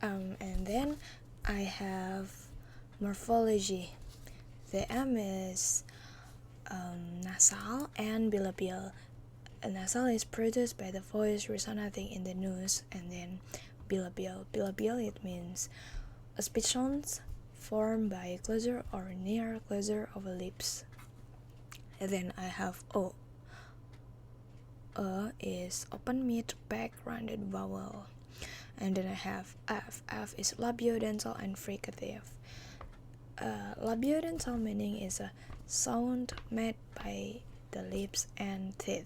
And then I have morphology. The M is nasal and bilabial. A nasal is produced by the voice resonating in the nose, and then bilabial. Bilabial, it means a speech sounds formed by closure or near closure of the lips. And then I have O. A is open mid back rounded vowel. And then I have F. F is labiodental and fricative. Labiodental meaning is a sound made by the lips and teeth.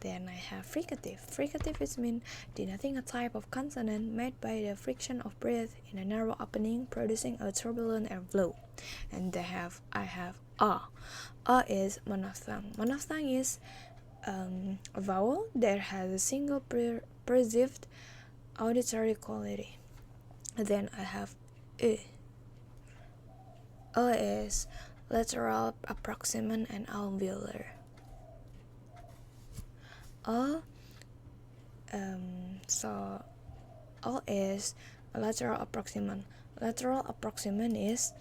Then I have fricative. Fricative is mean denoting a type of consonant made by the friction of breath in a narrow opening, producing a turbulent airflow. And I have A. A is monophthong. Monophthong is a vowel that has a single perceived auditory quality. Then I have E. A is lateral, approximant, and alveolar. So O is a lateral approximant. Lateral approximant is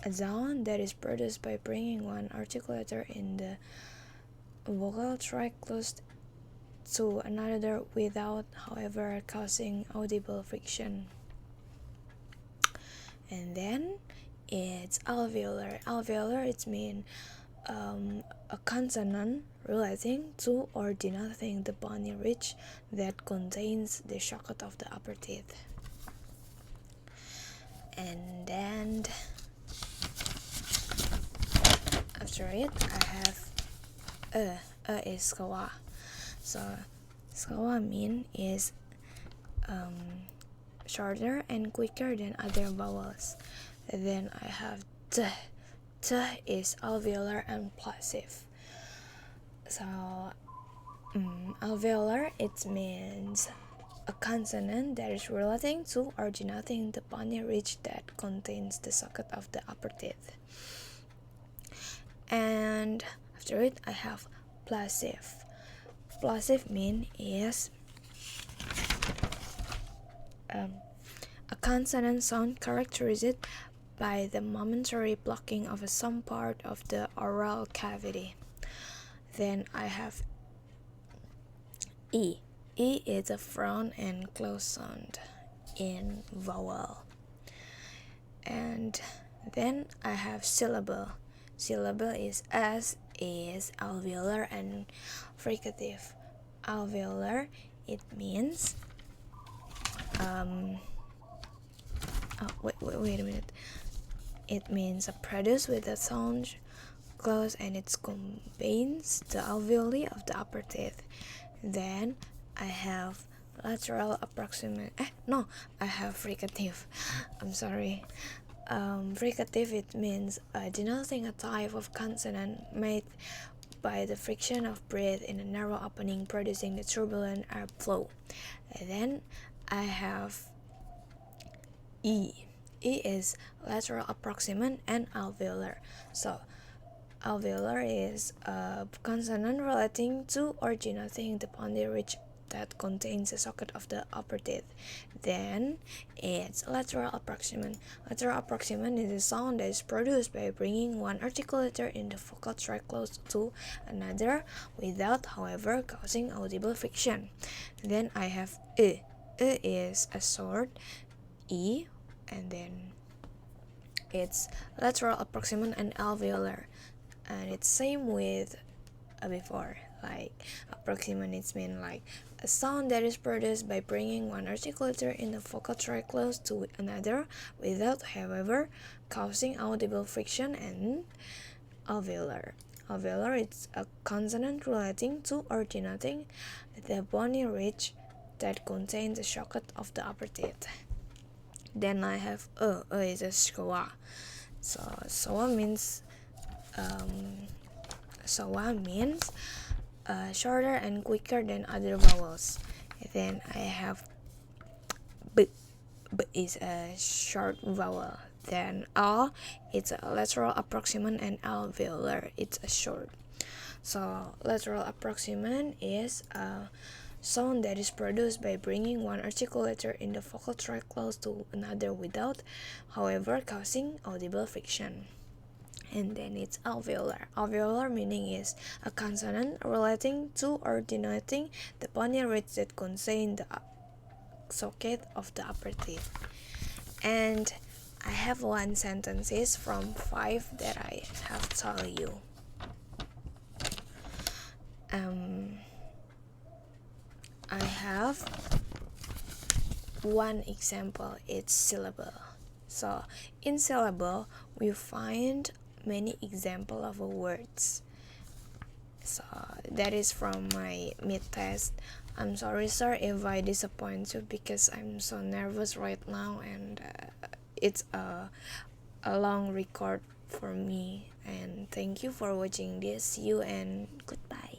a sound that is produced by bringing one articulator in the vocal tract close to another without, however, causing audible friction. And then it's alveolar. Alveolar, it means a consonant relating to or denoting the bony ridge that contains the socket of the upper teeth. And then after it, I have A is skawa. So skawa mean is shorter and quicker than other vowels. And then I have T. T is alveolar and plosive. So alveolar, it means a consonant that is relating to or denoting the bony ridge that contains the socket of the upper teeth. And after it, I have plosive. Plosive mean is a consonant sound characterized by the momentary blocking of some part of the oral cavity. Then I have E. E is a front and close sound in vowel. And then I have syllable. Syllable is S, is alveolar and fricative. Alveolar, it means wait a minute. It means a produce with a sound close and it combines the alveoli of the upper teeth. Then I have lateral approximant. I have fricative. I'm sorry. Fricative, it means denoting a type of consonant made by the friction of breath in a narrow opening, producing the turbulent airflow. And then I have E. E is lateral approximant and alveolar. So alveolar is a consonant relating to or denoting the bony ridge that contains the socket of the upper teeth. Then it's lateral approximant. Lateral approximant is a sound that is produced by bringing one articulator in the vocal tract close to another without, however, causing audible friction. Then I have E. E is a short E, and then it's lateral approximant and alveolar, and it's same with before. Like approximant, it's mean like a sound that is produced by bringing one articulator in the vocal tract close to another without, however, causing audible friction. And alveolar. Alveolar is a consonant relating to or denoting the bony ridge that contains the socket of the upper teeth. Then I have A. A is a skawa. So sawa means shorter and quicker than other vowels. Then I have B. B is a short vowel. Then A, it's a lateral approximant, and alveolar, it's a short. So lateral approximant is a sound that is produced by bringing one articulator in the vocal tract close to another without, however, causing audible friction. And then it's alveolar. Alveolar meaning is a consonant relating to or denoting the bony ridge that contain the socket of the upper teeth. And I have one sentences from 5 that I have told you. I have one example. It's syllable. So in syllable we find many example of words. So that is from my mid test. I'm sorry sir if I disappoint you because I'm so nervous right now, and it's a long record for me. And thank you for watching this. See you and goodbye.